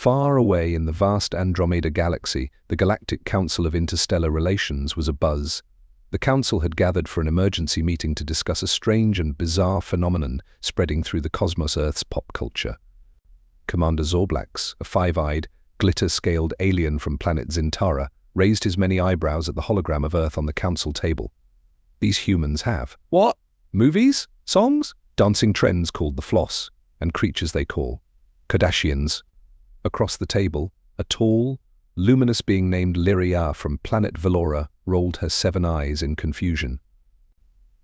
Far away in the vast Andromeda galaxy, the Galactic Council of Interstellar Relations was abuzz. The council had gathered for an emergency meeting to discuss a strange and bizarre phenomenon spreading through the cosmos Earth's pop culture. Commander Zorblax, a five-eyed, glitter-scaled alien from planet Zintara, raised his many eyebrows at the hologram of Earth on the council table. These humans have what? Movies? Songs? Dancing trends called the floss, and creatures they call Kardashians. Across the table, a tall, luminous being named Lyria from planet Velora rolled her 7 eyes in confusion.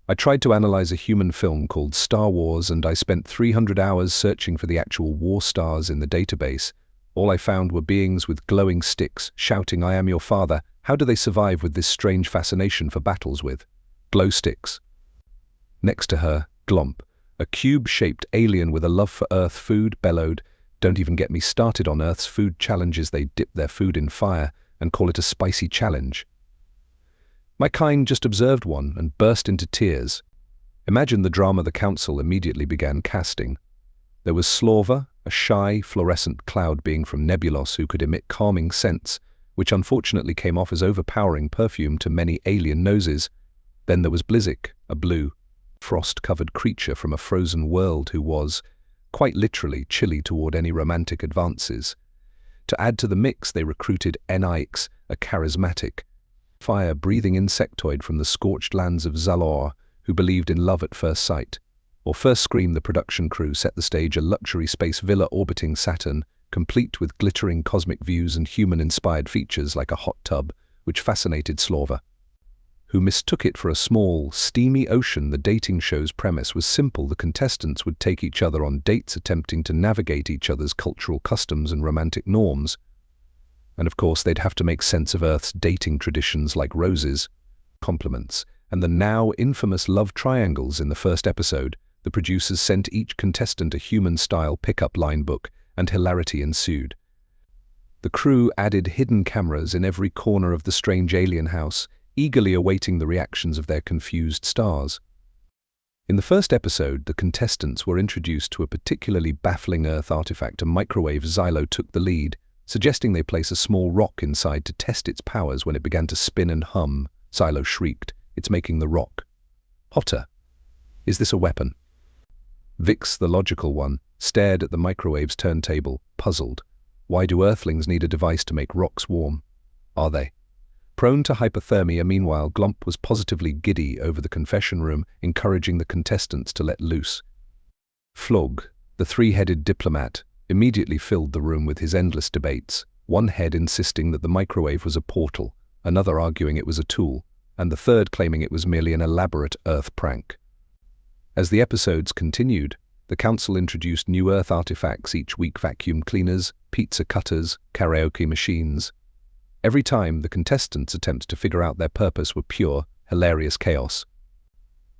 I tried to analyze a human film called Star Wars, and I spent 300 hours searching for the actual war stars in the database. All I found were beings with glowing sticks, shouting, "I am your father." How do they survive with this strange fascination for battles with glow sticks? Next to her, Glomp, a cube-shaped alien with a love for Earth food, bellowed, "Don't even get me started on Earth's food challenges. They dip their food in fire and call it a spicy challenge." My kind just observed one and burst into tears. Imagine the drama the council immediately began casting. There was Slorva, a shy, fluorescent cloud being from Nebulos who could emit calming scents, which unfortunately came off as overpowering perfume to many alien noses. Then there was Blizzik, a blue, frost-covered creature from a frozen world who was, quite literally, chilly toward any romantic advances. To add to the mix, they recruited Nyx, a charismatic, fire-breathing insectoid from the scorched lands of Zalor, who believed in love at first sight. Or First Scream, the production crew set the stage, a luxury space villa orbiting Saturn, complete with glittering cosmic views and human-inspired features like a hot tub, which fascinated Slorva, who mistook it for a small, steamy ocean. The dating show's premise was simple. The contestants would take each other on dates, attempting to navigate each other's cultural customs and romantic norms. And of course, they'd have to make sense of Earth's dating traditions like roses, compliments, and the now infamous love triangles. In the first episode, the producers sent each contestant a human-style pickup line book, and hilarity ensued. The crew added hidden cameras in every corner of the strange alien house, eagerly awaiting the reactions of their confused stars. In the first episode, the contestants were introduced to a particularly baffling Earth artifact. A microwave. Xylo took the lead, suggesting they place a small rock inside to test its powers. When it began to spin and hum, Xylo shrieked, "It's making the rock hotter. Is this a weapon?" Vix, the logical one, stared at the microwave's turntable, puzzled. Why do Earthlings need a device to make rocks warm? Are they prone to hypothermia? Meanwhile, Glomp was positively giddy over the confession room, encouraging the contestants to let loose. Flog, the three-headed diplomat, immediately filled the room with his endless debates, one head insisting that the microwave was a portal, another arguing it was a tool, and the third claiming it was merely an elaborate Earth prank. As the episodes continued, the council introduced new Earth artifacts each week: vacuum cleaners, pizza cutters, karaoke machines. Every time, the contestants' attempts to figure out their purpose were pure, hilarious chaos.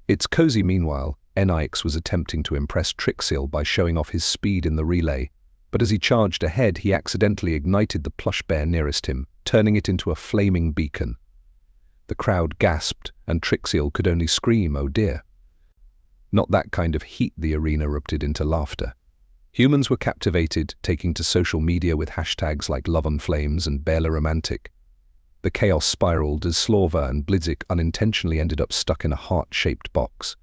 It's cozy. Meanwhile, Nyx was attempting to impress Trixil by showing off his speed in the relay, but as he charged ahead, he accidentally ignited the plush bear nearest him, turning it into a flaming beacon. The crowd gasped, and Trixil could only scream, "Oh dear." Not that kind of heat. The arena erupted into laughter. Humans were captivated, taking to social media with hashtags like Love on Flames and Barely Romantic. The chaos spiraled as Slorva and Blizzik unintentionally ended up stuck in a heart-shaped box,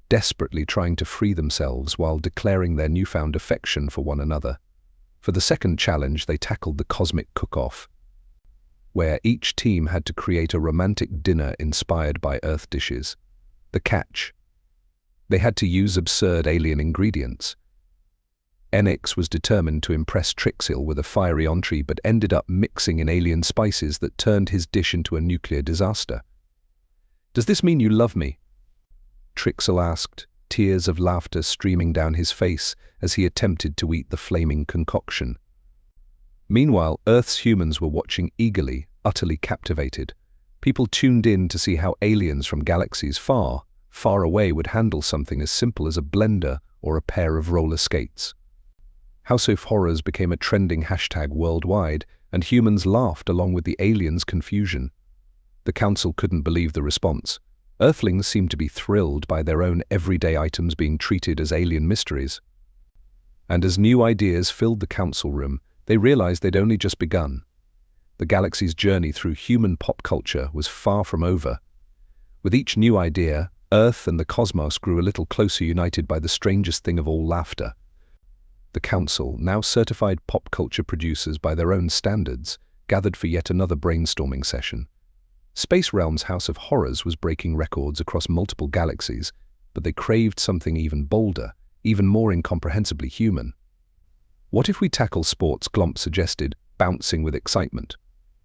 desperately trying to free themselves while declaring their newfound affection for one another. For the second challenge, they tackled the cosmic cook-off, where each team had to create a romantic dinner inspired by Earth dishes. The catch: they had to use absurd alien ingredients. Nyx was determined to impress Trixil with a fiery entree, but ended up mixing in alien spices that turned his dish into a nuclear disaster. "Does this mean you love me?" Trixil asked, tears of laughter streaming down his face as he attempted to eat the flaming concoction. Meanwhile, Earth's humans were watching eagerly, utterly captivated. People tuned in to see how aliens from galaxies far, far away would handle something as simple as a blender or a pair of roller skates. House of Horrors became a trending hashtag worldwide, and humans laughed along with the aliens' confusion. The council couldn't believe the response. Earthlings seemed to be thrilled by their own everyday items being treated as alien mysteries. And as new ideas filled the council room, They realized they'd only just begun. The galaxy's journey through human pop culture was far from over. With each new idea, Earth and the cosmos grew a little closer, united by the strangest thing of all, laughter. The Council, now certified pop culture producers by their own standards, gathered for yet another brainstorming session. Space Realm's House of Horrors was breaking records across multiple galaxies, but they craved something even bolder, even more incomprehensibly human. "What if we tackle sports?" Glomp suggested, bouncing with excitement.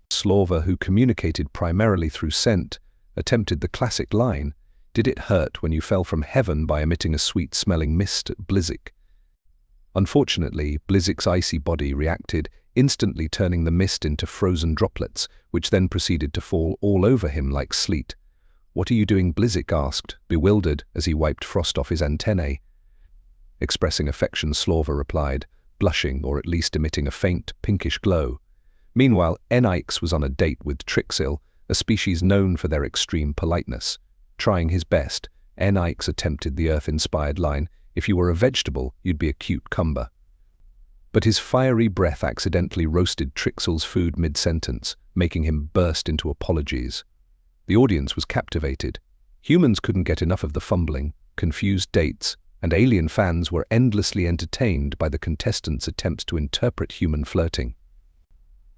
Slover, who communicated primarily through scent, attempted the classic line, "Did it hurt when you fell from heaven by emitting a sweet-smelling mist at Blizzic?" Unfortunately, Blizzic's icy body reacted, instantly turning the mist into frozen droplets, which then proceeded to fall all over him like sleet. "What are you doing?" Blizzic asked, bewildered as he wiped frost off his antennae. Expressing affection, Slover replied, blushing or at least emitting a faint, pinkish glow. Meanwhile, Enix was on a date with Trixil, a species known for their extreme politeness. Trying his best, Enix attempted the Earth-inspired line, "If you were a vegetable, you'd be a cucumber." But his fiery breath accidentally roasted Trixil's food mid-sentence, making him burst into apologies. The audience was captivated. Humans couldn't get enough of the fumbling, confused dates, and alien fans were endlessly entertained by the contestants' attempts to interpret human flirting.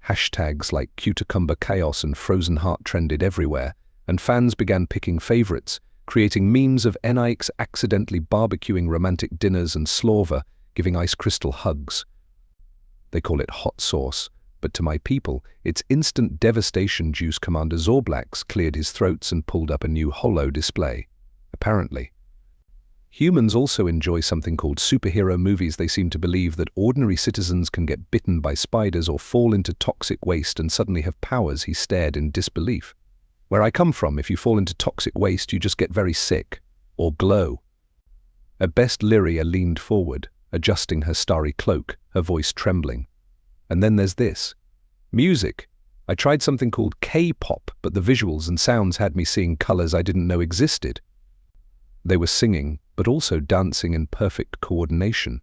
Hashtags like Cuticumber Chaos and Frozen Heart trended everywhere, and fans began picking favorites, creating memes of Enix accidentally barbecuing romantic dinners and Slover giving ice crystal hugs. They call it hot sauce, but to my people, it's instant devastation juice. Commander Zorblax cleared his throats and pulled up a new holo display. Apparently, humans also enjoy something called superhero movies. They seem to believe that ordinary citizens can get bitten by spiders or fall into toxic waste and suddenly have powers. He stared in disbelief. "Where I come from, if you fall into toxic waste, you just get very sick. Or glow." At best, Lyria leaned forward, adjusting her starry cloak, her voice trembling. "And then there's this. Music. I tried something called K-pop, but the visuals and sounds had me seeing colors I didn't know existed." They were singing, but also dancing in perfect coordination.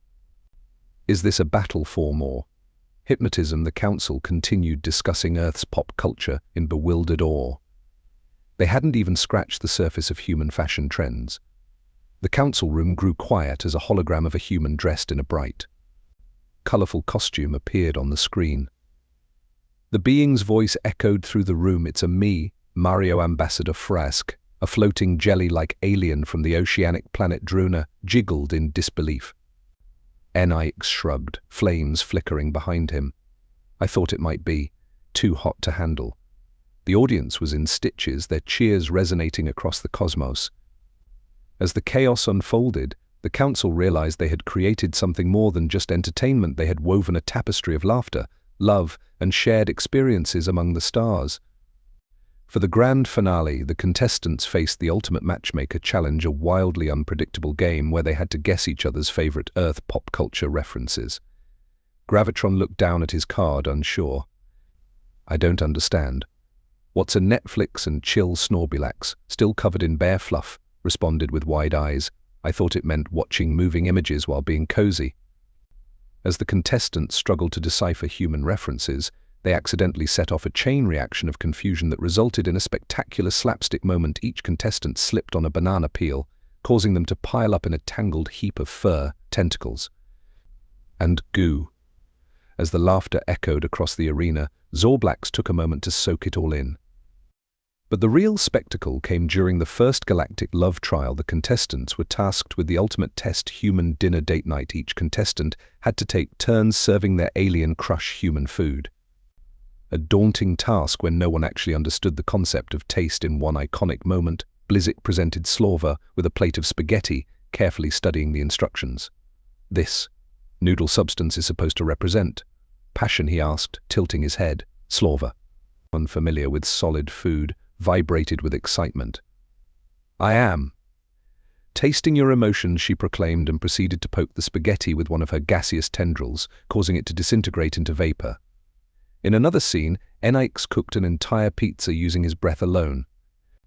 Is this a battle form or hypnotism? The Council continued discussing Earth's pop culture in bewildered awe. They hadn't even scratched the surface of human fashion trends. The council room grew quiet as a hologram of a human dressed in a bright, colorful costume appeared on the screen. The being's voice echoed through the room. "It's a me, Mario Ambassador Frask." A floating jelly-like alien from the oceanic planet Druna jiggled in disbelief. Enix shrugged, flames flickering behind him. "I thought it might be too hot to handle." The audience was in stitches, their cheers resonating across the cosmos. As the chaos unfolded, the council realized they had created something more than just entertainment. They had woven a tapestry of laughter, love, and shared experiences among the stars. For the grand finale, the contestants faced the ultimate matchmaker challenge, a wildly unpredictable game where they had to guess each other's favorite Earth pop culture references. Gravitron looked down at his card, unsure. "I don't understand." "What's a Netflix and chill?" Snorbilax, still covered in bear fluff, responded with wide eyes. "I thought it meant watching moving images while being cozy." As the contestants struggled to decipher human references, they accidentally set off a chain reaction of confusion that resulted in a spectacular slapstick moment. Each contestant slipped on a banana peel, causing them to pile up in a tangled heap of fur, tentacles, and goo. As the laughter echoed across the arena, Zorblax took a moment to soak it all in. But the real spectacle came during the first galactic love trial. The contestants were tasked with the ultimate test, human dinner date night. Each contestant had to take turns serving their alien crush human food. A daunting task when no one actually understood the concept of taste. In one iconic moment, Blizzic presented Slover with a plate of spaghetti, carefully studying the instructions. "This noodle substance is supposed to represent passion?" he asked, tilting his head. Slover, unfamiliar with solid food, vibrated with excitement. "I am." "Tasting your emotions," she proclaimed, and proceeded to poke the spaghetti with one of her gaseous tendrils, causing it to disintegrate into vapor. In another scene, Enix cooked an entire pizza using his breath alone,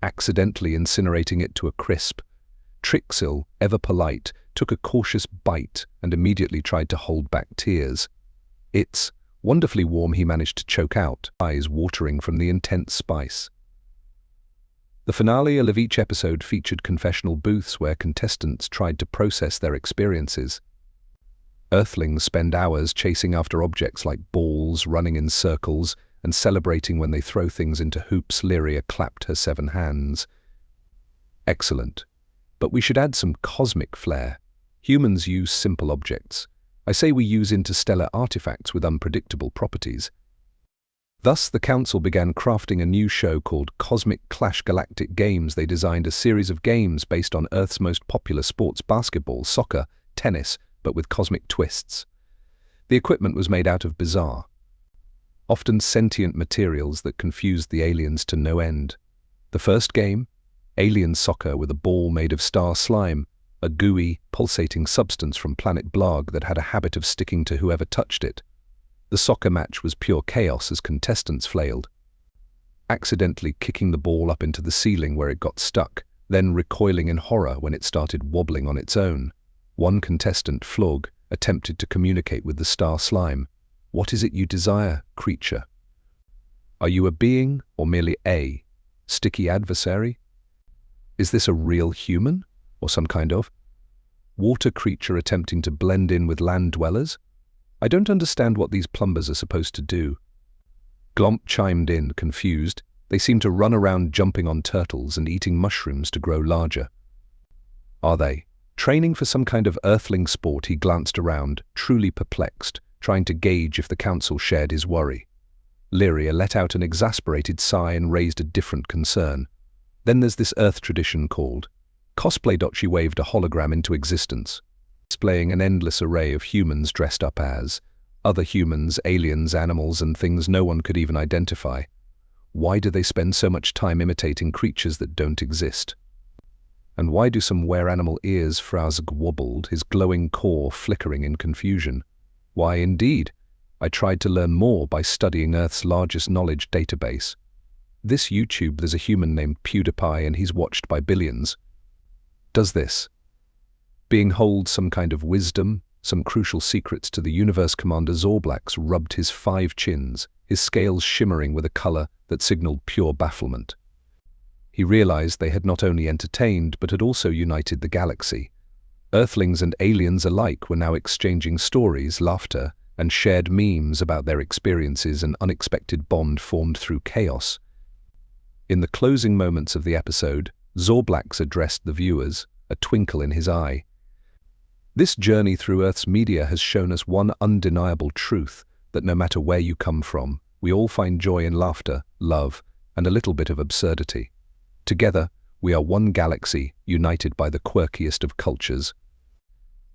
accidentally incinerating it to a crisp. Trixil, ever polite, took a cautious bite and immediately tried to hold back tears. "It's Wonderfully warm, he managed to choke out, eyes watering from the intense spice. The finale of each episode featured confessional booths where contestants tried to process their experiences. Earthlings spend hours chasing after objects like balls, running in circles, and celebrating when they throw things into hoops. Lyria clapped her 7 hands. Excellent. But we should add some cosmic flair. Humans use simple objects. I say we use interstellar artifacts with unpredictable properties. Thus, the council began crafting a new show called Cosmic Clash Galactic Games. They designed a series of games based on Earth's most popular sports: basketball, soccer, tennis, but with cosmic twists. The equipment was made out of bizarre, often sentient materials that confused the aliens to no end. The first game, Alien Soccer, with a ball made of star slime, a gooey, pulsating substance from planet Blarg that had a habit of sticking to whoever touched it. The soccer match was pure chaos as contestants flailed, accidentally kicking the ball up into the ceiling where it got stuck, then recoiling in horror when it started wobbling on its own. One contestant, Flog, attempted to communicate with the star slime. "What is it you desire, creature? Are you a being or merely a sticky adversary? Is this a real human or some kind of water creature attempting to blend in with land dwellers? I don't understand what these plumbers are supposed to do." Glomp chimed in, confused. "They seem to run around jumping on turtles and eating mushrooms to grow larger." "Are they training for some kind of earthling sport?" He glanced around, truly perplexed, trying to gauge if the council shared his worry. Lyria let out an exasperated sigh and raised a different concern. "Then there's this Earth tradition called cosplay." She waved a hologram into existence, displaying an endless array of humans dressed up as other humans, aliens, animals, and things no one could even identify. Why do they spend so much time imitating creatures that don't exist? And why do some wear animal ears? Frazg wobbled, his glowing core flickering in confusion. Why, indeed. I tried to learn more by studying Earth's largest knowledge database. This YouTube, there's a human named PewDiePie and he's watched by billions. Does this being hold some kind of wisdom, some crucial secrets to the universe? Commander Zorblax rubbed his 5 chins, his scales shimmering with a color that signaled pure bafflement. He realized they had not only entertained but had also united the galaxy. Earthlings and aliens alike were now exchanging stories, laughter, and shared memes about their experiences. An unexpected bond formed through chaos. In the closing moments of the episode, Zorblax addressed the viewers, a twinkle in his eye. This journey through Earth's media has shown us one undeniable truth, that no matter where you come from, we all find joy in laughter, love, and a little bit of absurdity. Together, we are one galaxy, united by the quirkiest of cultures.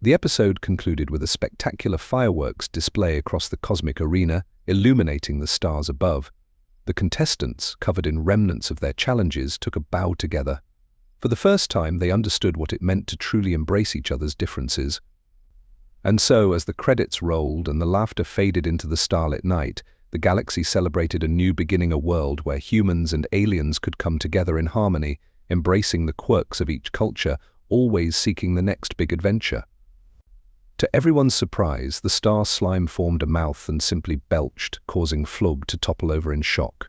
The episode concluded with a spectacular fireworks display across the cosmic arena, illuminating the stars above. The contestants, covered in remnants of their challenges, took a bow together. For the first time, they understood what it meant to truly embrace each other's differences. And so, as the credits rolled and the laughter faded into the starlit night, the galaxy celebrated a new beginning, a world where humans and aliens could come together in harmony, embracing the quirks of each culture, always seeking the next big adventure. To everyone's surprise, the star slime formed a mouth and simply belched, causing Flog to topple over in shock.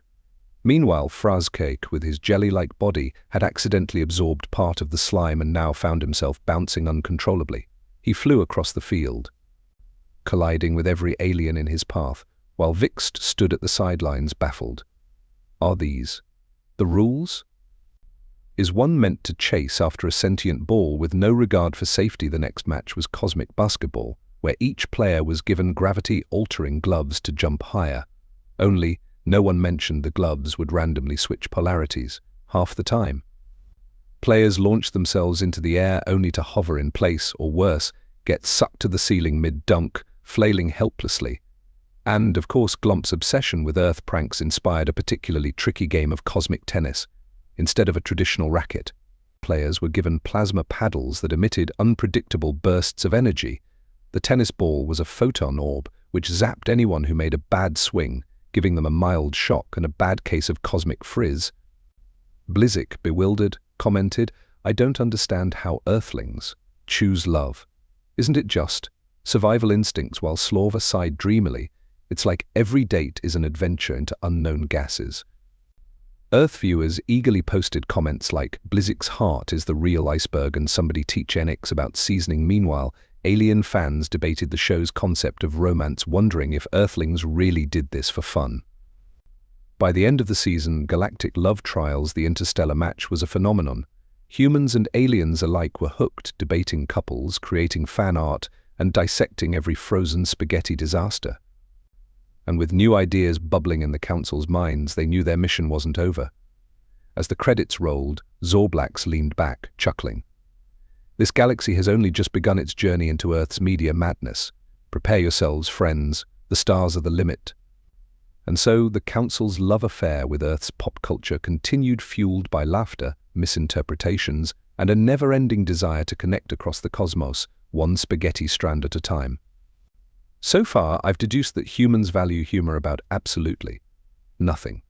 Meanwhile, Frazcake, with his jelly-like body, had accidentally absorbed part of the slime and now found himself bouncing uncontrollably. He flew across the field, colliding with every alien in his path, while Vixt stood at the sidelines, baffled. Are these the rules? Is one meant to chase after a sentient ball with no regard for safety? The next match was Cosmic Basketball, where each player was given gravity-altering gloves to jump higher. Only, no one mentioned the gloves would randomly switch polarities, half the time. Players launched themselves into the air only to hover in place, or worse, get sucked to the ceiling mid-dunk, flailing helplessly. And, of course, Glomp's obsession with Earth pranks inspired a particularly tricky game of cosmic tennis. Instead of a traditional racket, players were given plasma paddles that emitted unpredictable bursts of energy. The tennis ball was a photon orb, which zapped anyone who made a bad swing, giving them a mild shock and a bad case of cosmic frizz. Blizzik, bewildered, commented, "I don't understand how Earthlings choose love. Isn't it just survival instincts?" While Slorva sighed dreamily, It's like every date is an adventure into unknown gases. Earth viewers eagerly posted comments like, "Blizzik's heart is the real iceberg and somebody teach NX about seasoning." Meanwhile, alien fans debated the show's concept of romance, wondering if Earthlings really did this for fun. By the end of the season, Galactic Love Trials, the interstellar match, was a phenomenon. Humans and aliens alike were hooked, debating couples, creating fan art, and dissecting every frozen spaghetti disaster. And with new ideas bubbling in the Council's minds, they knew their mission wasn't over. As the credits rolled, Zorblax leaned back, chuckling. "This galaxy has only just begun its journey into Earth's media madness. Prepare yourselves, friends. The stars are the limit." And so the Council's love affair with Earth's pop culture continued, fueled by laughter, misinterpretations, and a never-ending desire to connect across the cosmos, one spaghetti strand at a time. So far, I've deduced that humans value humor about absolutely nothing.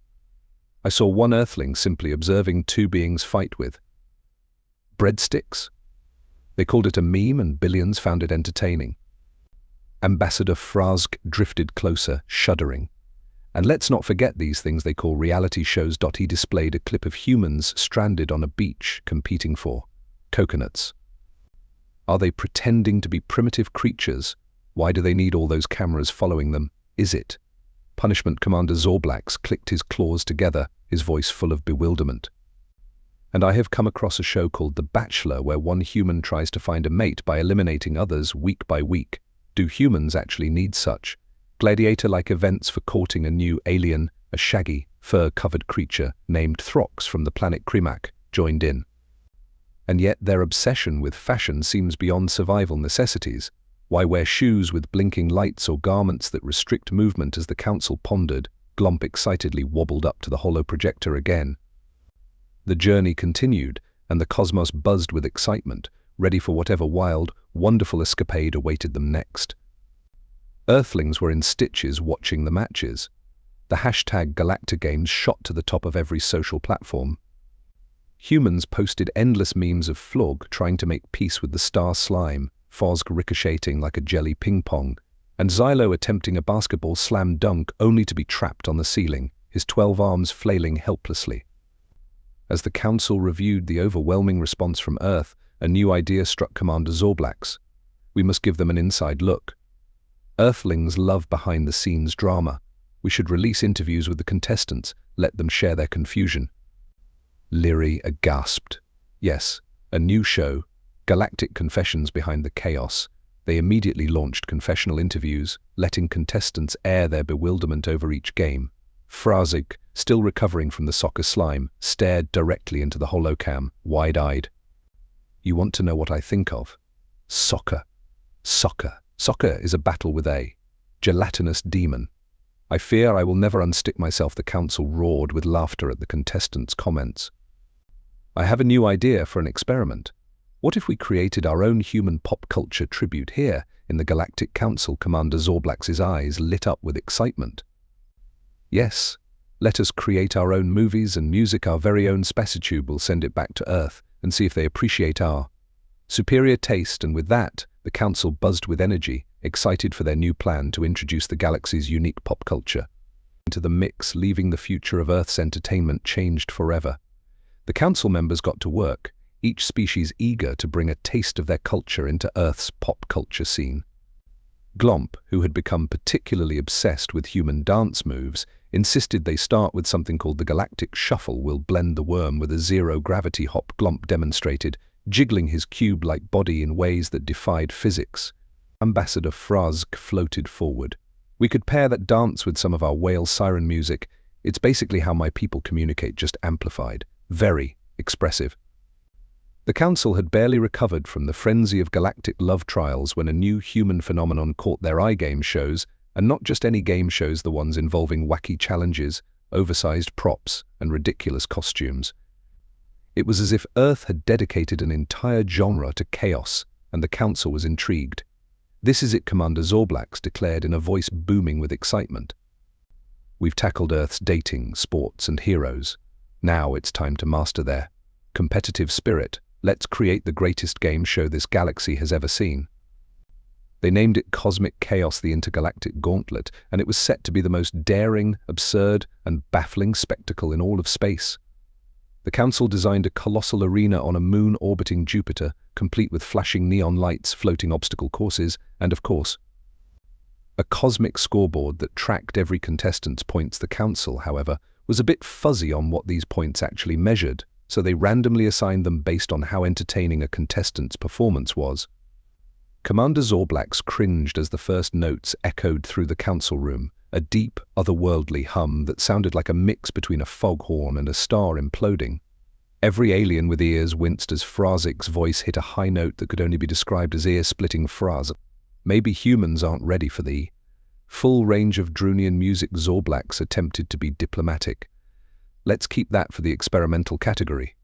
I saw one Earthling simply observing two beings fight with breadsticks. They called it a meme and billions found it entertaining. Ambassador Frazk drifted closer, shuddering. And let's not forget these things they call reality shows. He displayed a clip of humans stranded on a beach competing for coconuts. Are they pretending to be primitive creatures? Why do they need all those cameras following them? Is it? Punishment Commander Zorblax clicked his claws together, his voice full of bewilderment. And I have come across a show called The Bachelor, where one human tries to find a mate by eliminating others week by week. Do humans actually need such gladiator-like events for courting a new alien? A shaggy, fur-covered creature named Throx from the planet Krimak joined in. And yet their obsession with fashion seems beyond survival necessities. Why wear shoes with blinking lights or garments that restrict movement? As the Council pondered, Glomp excitedly wobbled up to the holo projector again. The journey continued, and the cosmos buzzed with excitement, ready for whatever wild, wonderful escapade awaited them next. Earthlings were in stitches watching the matches. The hashtag Galactic Games shot to the top of every social platform. Humans posted endless memes of Flog trying to make peace with the star slime, Fozg ricocheting like a jelly ping-pong, and Xylo attempting a basketball slam dunk only to be trapped on the ceiling, his 12 arms flailing helplessly. As the Council reviewed the overwhelming response from Earth, a new idea struck Commander Zorblax. We must give them an inside look. Earthlings love behind-the-scenes drama. We should release interviews with the contestants, let them share their confusion. Leary gasped. Yes, a new show, Galactic Confessions Behind the Chaos. They immediately launched confessional interviews, letting contestants air their bewilderment over each game. Frazig, still recovering from the soccer slime, stared directly into the holocam, wide-eyed. You want to know what I think of? Soccer. Soccer. Soccer is a battle with a gelatinous demon. I fear I will never unstick myself. The Council roared with laughter at the contestants' comments. I have a new idea for an experiment. What if we created our own human pop culture tribute here in the Galactic Council? Commander Zorblax's eyes lit up with excitement. Yes, let us create our own movies and music, our very own spacetube. Will send it back to Earth and see if they appreciate our superior taste. And with that, the Council buzzed with energy, excited for their new plan to introduce the galaxy's unique pop culture into the mix, leaving the future of Earth's entertainment changed forever. The Council members got to work, each species eager to bring a taste of their culture into Earth's pop culture scene. Glomp, who had become particularly obsessed with human dance moves, insisted they start with something called the Galactic Shuffle. Will blend the worm with a zero-gravity hop. Glomp demonstrated, jiggling his cube-like body in ways that defied physics. Ambassador Frazk floated forward. We could pair that dance with some of our whale siren music. It's basically how my people communicate, just amplified. Very expressive. The Council had barely recovered from the frenzy of Galactic Love Trials when a new human phenomenon caught their eye. Game shows, and not just any game shows, the ones involving wacky challenges, oversized props, and ridiculous costumes. It was as if Earth had dedicated an entire genre to chaos, and the Council was intrigued. This is it, Commander Zorblax declared in a voice booming with excitement. We've tackled Earth's dating, sports, and heroes. Now it's time to master their competitive spirit. Let's create the greatest game show this galaxy has ever seen. They named it Cosmic Chaos, the Intergalactic Gauntlet, and it was set to be the most daring, absurd, and baffling spectacle in all of space. The Council designed a colossal arena on a moon orbiting Jupiter, complete with flashing neon lights, floating obstacle courses, and, of course, a cosmic scoreboard that tracked every contestant's points. The Council, however, was a bit fuzzy on what these points actually measured, so they randomly assigned them based on how entertaining a contestant's performance was. Commander Zorblax cringed as the first notes echoed through the council room, a deep, otherworldly hum that sounded like a mix between a foghorn and a star imploding. Every alien with ears winced as Frazik's voice hit a high note that could only be described as ear-splitting Fraz. Maybe humans aren't ready for the full range of Drunian music. Zorblax attempted to be diplomatic. Let's keep that for the experimental category.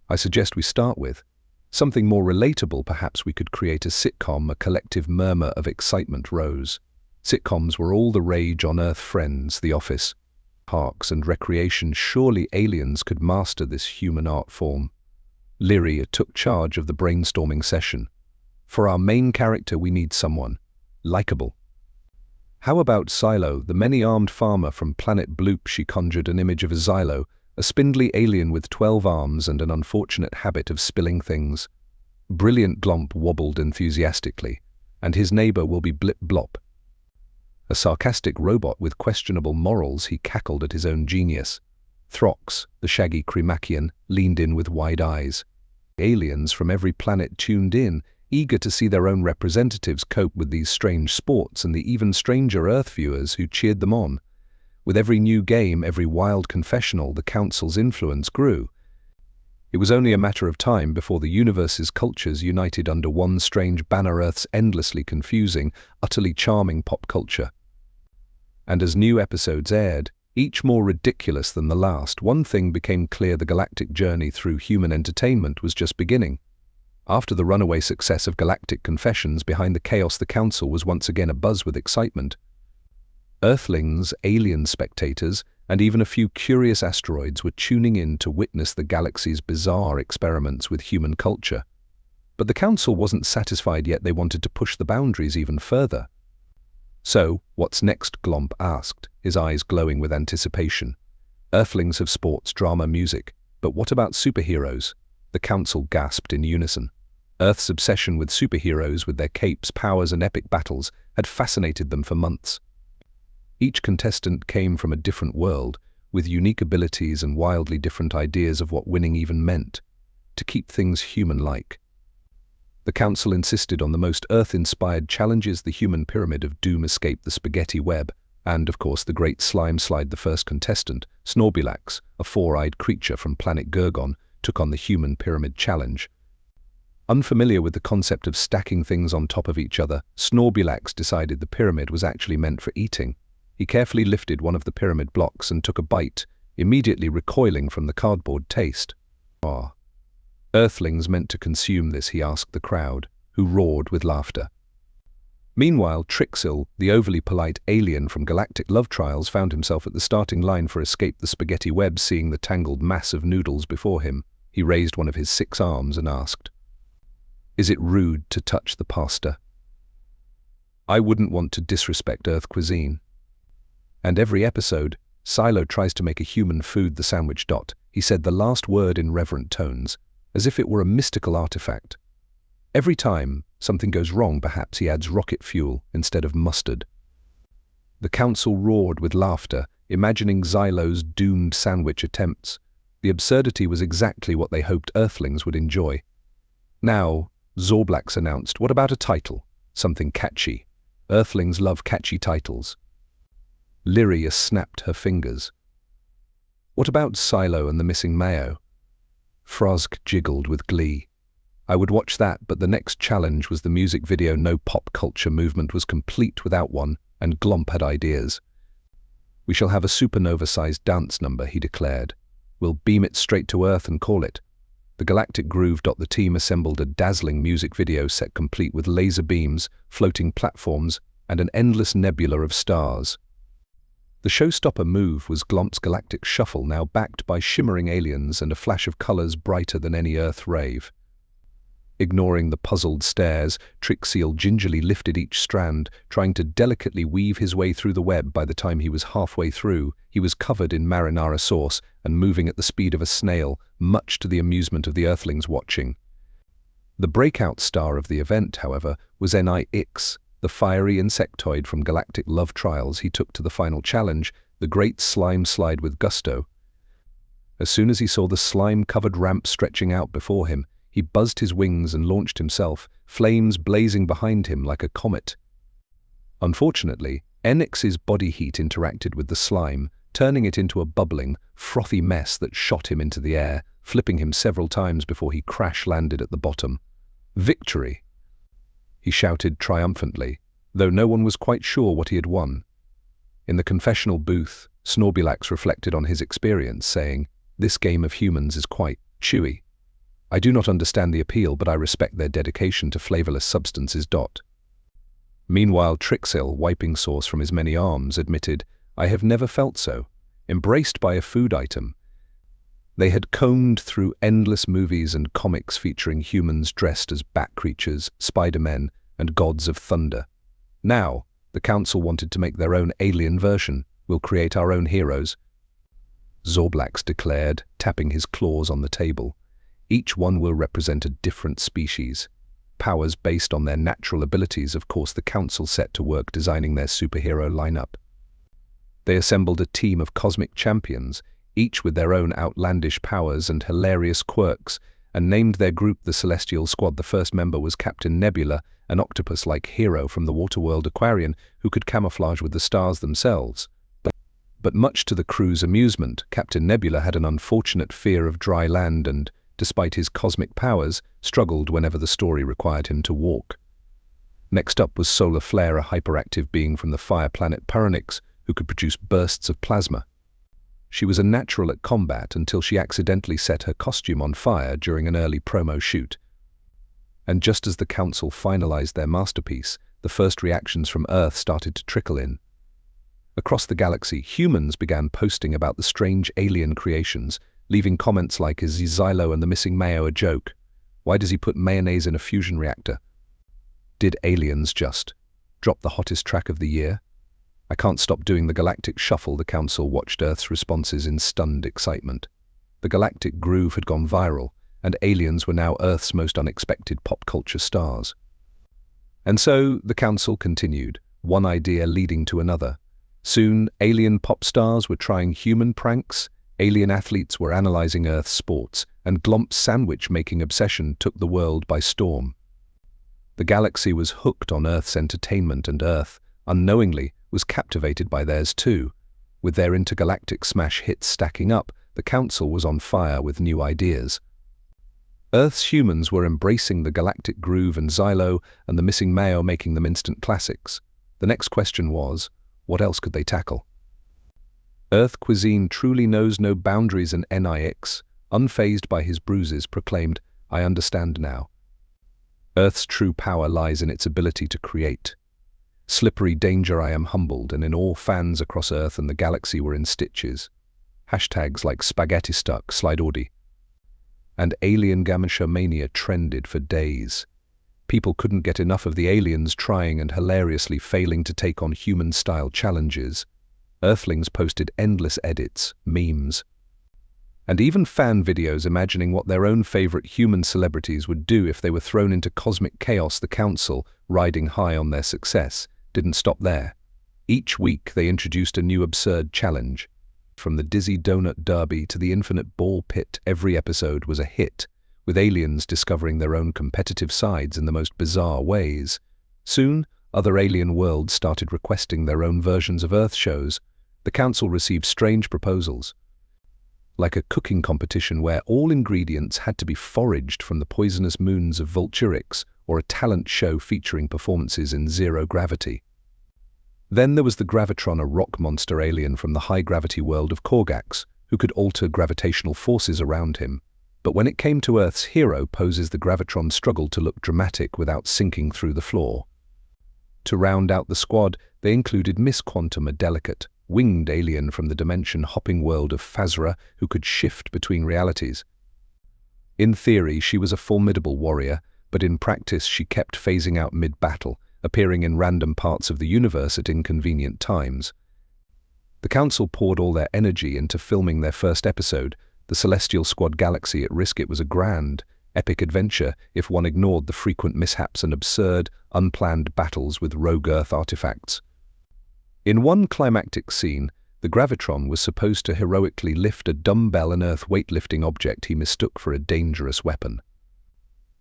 I suggest we start with something more relatable. Perhaps we could create a sitcom. A collective murmur of excitement rose. Sitcoms were all the rage on Earth. Friends, The Office, Parks and Recreation. Surely aliens could master this human art form. Lyria took charge of the brainstorming session. For our main character, we need someone likable. How about Silo, the many-armed farmer from planet Bloop? She conjured an image of a Xylo, a spindly alien with 12 arms and an unfortunate habit of spilling things. Brilliant. Glomp wobbled enthusiastically. And his neighbor will be Blip Blop, a sarcastic robot with questionable morals. He cackled at his own genius. Throx, the shaggy Cremachian, leaned in with wide eyes. Aliens from every planet tuned in, eager to see their own representatives cope with these strange sports, and the even stranger Earth viewers who cheered them on. With every new game, every wild confessional, the Council's influence grew. It was only a matter of time before the universe's cultures united under one strange banner: Earth's endlessly confusing, utterly charming pop culture. And as new episodes aired, each more ridiculous than the last, one thing became clear: the galactic journey through human entertainment was just beginning. After the runaway success of Galactic Confessions, Behind the Chaos, the Council was once again abuzz with excitement. Earthlings, alien spectators, and even a few curious asteroids were tuning in to witness the galaxy's bizarre experiments with human culture. But the Council wasn't satisfied yet. They wanted to push the boundaries even further. So, what's next? Glomp asked, his eyes glowing with anticipation. Earthlings have sports, drama, music. But what about superheroes? The Council gasped in unison. Earth's obsession with superheroes, with their capes, powers, and epic battles, had fascinated them for months. Each contestant came from a different world, with unique abilities and wildly different ideas of what winning even meant. To keep things human-like, the Council insisted on the most Earth-inspired challenges: the human pyramid of doom, escape the spaghetti web, and, of course, the Great Slime Slide. The first contestant, Snorbilax, a four-eyed creature from planet Gurgon, took on the human pyramid challenge. Unfamiliar with the concept of stacking things on top of each other, Snorbilax decided the pyramid was actually meant for eating. He carefully lifted one of the pyramid blocks and took a bite, immediately recoiling from the cardboard taste. "Ah, Earthlings meant to consume this?" he asked the crowd, who roared with laughter. Meanwhile, Trixil, the overly polite alien from Galactic Love Trials, found himself at the starting line for Escape the Spaghetti Web. Seeing the tangled mass of noodles before him, he raised one of his 6 arms and asked, "Is it rude to touch the pasta? I wouldn't want to disrespect Earth cuisine." And every episode, Silo tries to make a human food the sandwich. He said the last word in reverent tones, as if it were a mystical artifact. Every time something goes wrong, perhaps he adds rocket fuel instead of mustard. The Council roared with laughter, imagining Xylo's doomed sandwich attempts. The absurdity was exactly what they hoped Earthlings would enjoy. Now, Zorblax announced, "What about a title? Something catchy. Earthlings love catchy titles." Lyria snapped her fingers. "What about Silo and the Missing Mayo?" Frosk jiggled with glee. "I would watch that," but the next challenge was the music video. No pop culture movement was complete without one, and Glomp had ideas. "We shall have a supernova-sized dance number," he declared. "We'll beam it straight to Earth and call it the Galactic Groove." The team assembled a dazzling music video set complete with laser beams, floating platforms, and an endless nebula of stars. The showstopper move was Glomp's Galactic Shuffle, now backed by shimmering aliens and a flash of colors brighter than any Earth rave. Ignoring the puzzled stares, Trixie gingerly lifted each strand, trying to delicately weave his way through the web. By the time he was halfway through, he was covered in marinara sauce and moving at the speed of a snail, much to the amusement of the Earthlings watching. The breakout star of the event, however, was Nix, the fiery insectoid from Galactic love trials. He took to the final challenge, the great slime slide, with gusto. As soon as he saw the slime-covered ramp stretching out before him, he buzzed his wings and launched himself, flames blazing behind him like a comet. Unfortunately, Nix's body heat interacted with the slime, turning it into a bubbling, frothy mess that shot him into the air, flipping him several times before he crash-landed at the bottom. "Victory!" he shouted triumphantly, though no one was quite sure what he had won. In the confessional booth, Snorlax reflected on his experience, saying, "This game of humans is quite chewy. I do not understand the appeal, but I respect their dedication to flavorless substances." Meanwhile, Trixie, wiping sauce from his many arms, admitted, "I have never felt so embraced by a food item." They had combed through endless movies and comics featuring humans dressed as bat creatures, Spider-Men, and gods of thunder. Now, the council wanted to make their own alien version. "We'll create our own heroes," Snorlax declared, tapping his claws on the table. "Each one will represent a different species. Powers based on their natural abilities." Of course, the council set to work designing their superhero lineup. They assembled a team of cosmic champions, each with their own outlandish powers and hilarious quirks, and named their group the Celestial Squad. The first member was Captain Nebula, an octopus-like hero from the Waterworld Aquarian who could camouflage with the stars themselves. But much to the crew's amusement, Captain Nebula had an unfortunate fear of dry land and, despite his cosmic powers, struggled whenever the story required him to walk. Next up was Solar Flare, a hyperactive being from the fire planet Pyronix, who could produce bursts of plasma. She was a natural at combat until she accidentally set her costume on fire during an early promo shoot. And just as the council finalized their masterpiece, the first reactions from Earth started to trickle in. Across the galaxy, humans began posting about the strange alien creations, leaving comments like, "Is Xylo and the missing mayo a joke? Why does he put mayonnaise in a fusion reactor? Did aliens just drop the hottest track of the year? I can't stop doing the Galactic shuffle." The council watched Earth's responses in stunned excitement. The Galactic groove had gone viral, and aliens were now Earth's most unexpected pop culture stars. And so the council continued, one idea leading to another. Soon, alien pop stars were trying human pranks, alien athletes were analyzing Earth's sports, and Glomp's sandwich-making obsession took the world by storm. The galaxy was hooked on Earth's entertainment, and Earth, unknowingly, was captivated by theirs too. With their intergalactic smash hits stacking up, the council was on fire with new ideas. Earth's humans were embracing the galactic groove and Xylo and the missing mayo, making them instant classics. The next question was, what else could they tackle? Earth cuisine truly knows no boundaries, and Nix, unfazed by his bruises, proclaimed, "I understand now. Earth's true power lies in its ability to create. Slippery danger, I am humbled," and in all fans across Earth and the galaxy were in stitches. Hashtags like spaghetti stuck, Slideordi, and alien Gamasha mania trended for days. People couldn't get enough of the aliens trying and hilariously failing to take on human-style challenges. Earthlings posted endless edits, memes, and even fan videos imagining what their own favorite human celebrities would do if they were thrown into cosmic chaos. The council, riding high on their success, didn't stop there. Each week they introduced a new absurd challenge. From the dizzy donut derby to the infinite ball pit, every episode was a hit, with aliens discovering their own competitive sides in the most bizarre ways. Soon, other alien worlds started requesting their own versions of Earth shows. The council received strange proposals, like a cooking competition where all ingredients had to be foraged from the poisonous moons of Vulturix, or a talent show featuring performances in zero gravity. Then there was the Gravitron, a rock monster alien from the high-gravity world of Korgax, who could alter gravitational forces around him. But when it came to Earth's hero poses, the Gravitron struggled to look dramatic without sinking through the floor. To round out the squad, they included Miss Quantum, a delicate, winged alien from the dimension-hopping world of Phasra who could shift between realities. In theory, she was a formidable warrior, but in practice she kept phasing out mid-battle, appearing in random parts of the universe at inconvenient times. The Council poured all their energy into filming their first episode, The Celestial Squad Galaxy at Risk. It was a grand, epic adventure if one ignored the frequent mishaps and absurd, unplanned battles with rogue Earth artifacts. In one climactic scene, the Gravitron was supposed to heroically lift a dumbbell, an Earth weightlifting object he mistook for a dangerous weapon.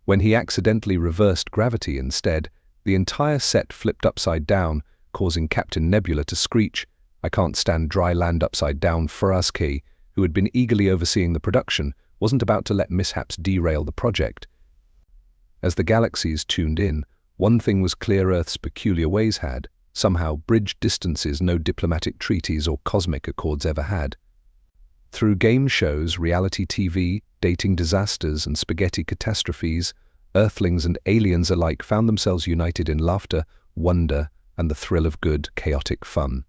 When he accidentally reversed gravity instead, the entire set flipped upside down, causing Captain Nebula to screech, "I can't stand dry land upside down." Faraski, who had been eagerly overseeing the production, wasn't about to let mishaps derail the project. As the galaxies tuned in, one thing was clear: Earth's peculiar ways had somehow bridged distances no diplomatic treaties or cosmic accords ever had. Through game shows, reality TV, dating disasters, and spaghetti catastrophes, Earthlings and aliens alike found themselves united in laughter, wonder, and the thrill of good, chaotic fun.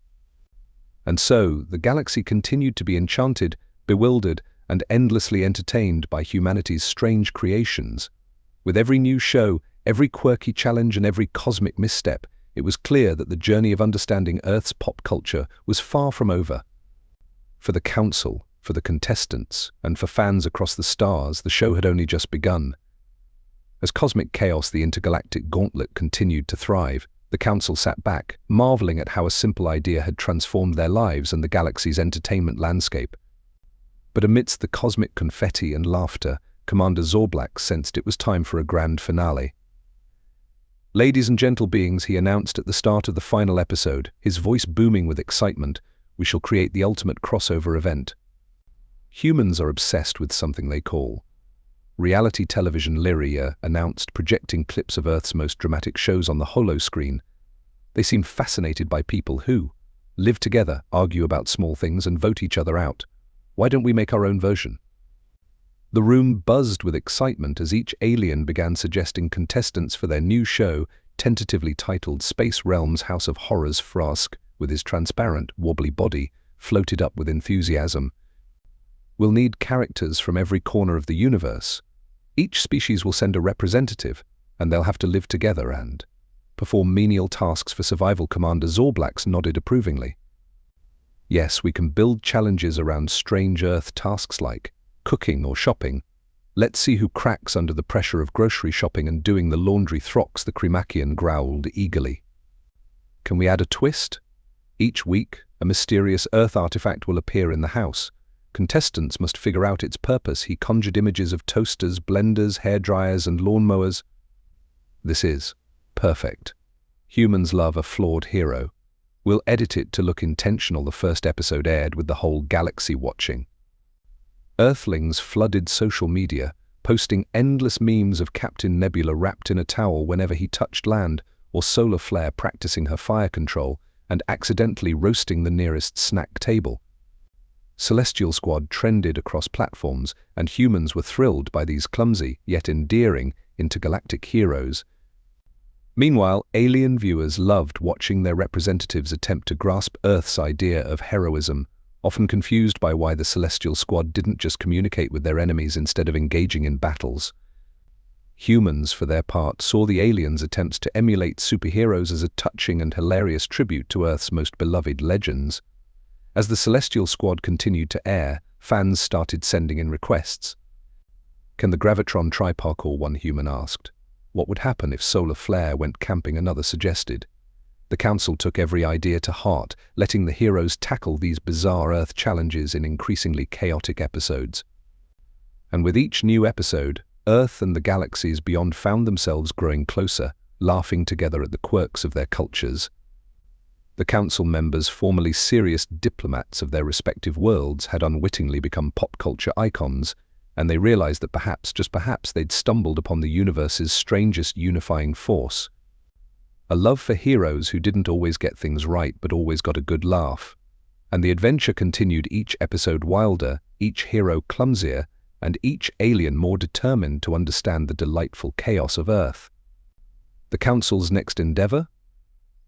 And so, the galaxy continued to be enchanted, bewildered, and endlessly entertained by humanity's strange creations. With every new show, every quirky challenge, and every cosmic misstep, it was clear that the journey of understanding Earth's pop culture was far from over. For the Council, for the contestants, and for fans across the stars, the show had only just begun. As cosmic chaos, the intergalactic gauntlet, continued to thrive, the Council sat back, marveling at how a simple idea had transformed their lives and the galaxy's entertainment landscape. But amidst the cosmic confetti and laughter, Commander Zorblak sensed it was time for a grand finale. "Ladies and gentle beings," he announced at the start of the final episode, his voice booming with excitement, "we shall create the ultimate crossover event." Humans are obsessed with something they call reality television. Lyria announced, projecting clips of Earth's most dramatic shows on the holoscreen. They seem fascinated by people who live together, argue about small things, and vote each other out. Why don't we make our own version? The room buzzed with excitement as each alien began suggesting contestants for their new show, tentatively titled Space Realm's House of Horrors. Frask, with his transparent, wobbly body, floated up with enthusiasm. "We'll need characters from every corner of the universe. Each species will send a representative, and they'll have to live together and perform menial tasks for survival." Commander Zorblak nodded approvingly. "Yes, we can build challenges around strange Earth tasks like cooking or shopping. Let's see who cracks under the pressure of grocery shopping and doing the laundry." Throx the Kremakian growled eagerly. "Can we add a twist? Each week, a mysterious Earth artifact will appear in the house. Contestants must figure out its purpose." He conjured images of toasters, blenders, hairdryers, and lawnmowers. "This is perfect. Humans love a flawed hero. We'll edit it to look intentional." The first episode aired with the whole galaxy watching. Earthlings flooded social media, posting endless memes of Captain Nebula wrapped in a towel whenever he touched land, or Solar Flare practicing her fire control and accidentally roasting the nearest snack table. Celestial Squad trended across platforms, and humans were thrilled by these clumsy, yet endearing, intergalactic heroes. Meanwhile, alien viewers loved watching their representatives attempt to grasp Earth's idea of heroism, often confused by why the Celestial Squad didn't just communicate with their enemies instead of engaging in battles. Humans, for their part, saw the aliens' attempts to emulate superheroes as a touching and hilarious tribute to Earth's most beloved legends. As the Celestial Squad continued to air, fans started sending in requests. "Can the Gravitron try parkour?" one human asked. "What would happen if Solar Flare went camping?" another suggested. The Council took every idea to heart, letting the heroes tackle these bizarre Earth challenges in increasingly chaotic episodes. And with each new episode, Earth and the galaxies beyond found themselves growing closer, laughing together at the quirks of their cultures. The Council members, formerly serious diplomats of their respective worlds, had unwittingly become pop culture icons, and they realized that perhaps, just perhaps, they'd stumbled upon the universe's strangest unifying force. A love for heroes who didn't always get things right but always got a good laugh. And the adventure continued, each episode wilder, each hero clumsier, and each alien more determined to understand the delightful chaos of Earth. The Council's next endeavor?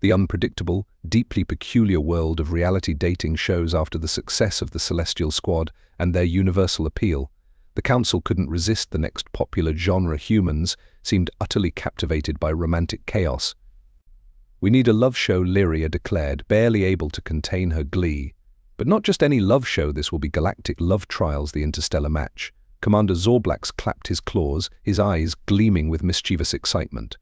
The unpredictable, deeply peculiar world of reality dating shows. After the success of the Celestial Squad and their universal appeal, the Council couldn't resist the next popular genre: humans, seemed utterly captivated by romantic chaos. "We need a love show," Lyria declared, barely able to contain her glee. "But not just any love show, this will be Galactic Love Trials, the interstellar match." Commander Zorblax clapped his claws, his eyes gleaming with mischievous excitement.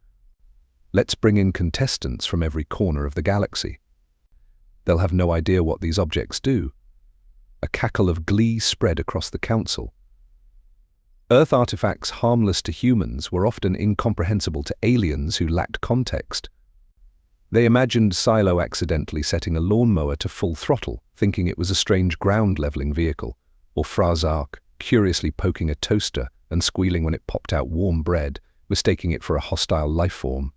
"Let's bring in contestants from every corner of the galaxy. They'll have no idea what these objects do." A cackle of glee spread across the council. Earth artifacts harmless to humans were often incomprehensible to aliens who lacked context. They imagined Silo accidentally setting a lawnmower to full throttle, thinking it was a strange ground-leveling vehicle, or Frazark curiously poking a toaster and squealing when it popped out warm bread, mistaking it for a hostile life form.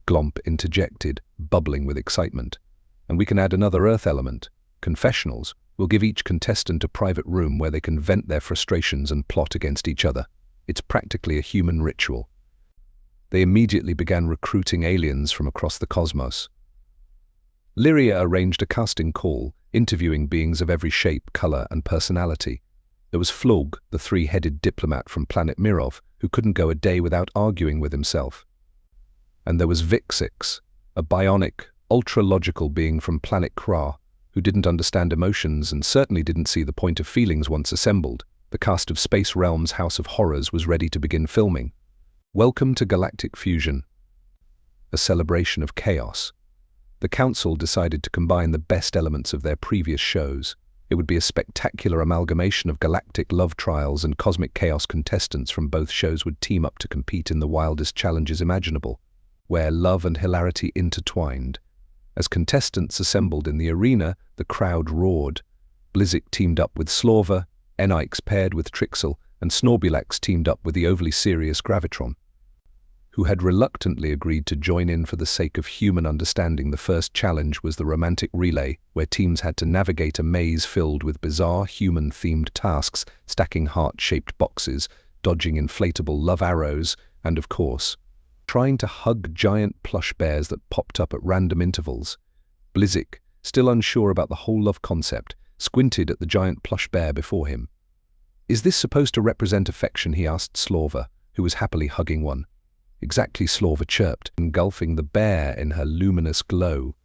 Glomp interjected, bubbling with excitement. "And we can add another Earth element, confessionals. We'll give each contestant a private room where they can vent their frustrations and plot against each other. It's practically a human ritual." They immediately began recruiting aliens from across the cosmos. Lyria arranged a casting call, interviewing beings of every shape, color, and personality. There was Flug, the three-headed diplomat from planet Mirov, who couldn't go a day without arguing with himself. And there was Vixix, a bionic, ultra-logical being from planet Kra, who didn't understand emotions and certainly didn't see the point of feelings once assembled. The cast of Space Realm's House of Horrors was ready to begin filming. Welcome to Galactic Fusion, a celebration of chaos. The Council decided to combine the best elements of their previous shows. It would be a spectacular amalgamation of Galactic Love Trials, and Cosmic Chaos contestants from both shows would team up to compete in the wildest challenges imaginable, where love and hilarity intertwined. As contestants assembled in the arena, the crowd roared. Blizzik teamed up with Slorva, Enix paired with Trixel, and Snorbulax teamed up with the overly serious Gravitron, who had reluctantly agreed to join in for the sake of human understanding. The first challenge was the romantic relay, where teams had to navigate a maze filled with bizarre human-themed tasks, stacking heart-shaped boxes, dodging inflatable love arrows, and, of course, trying to hug giant plush bears that popped up at random intervals. Blizzik, still unsure about the whole love concept, squinted at the giant plush bear before him. "Is this supposed to represent affection?" he asked Slorva, who was happily hugging one. "Exactly," Slorva chirped, engulfing the bear in her luminous glow.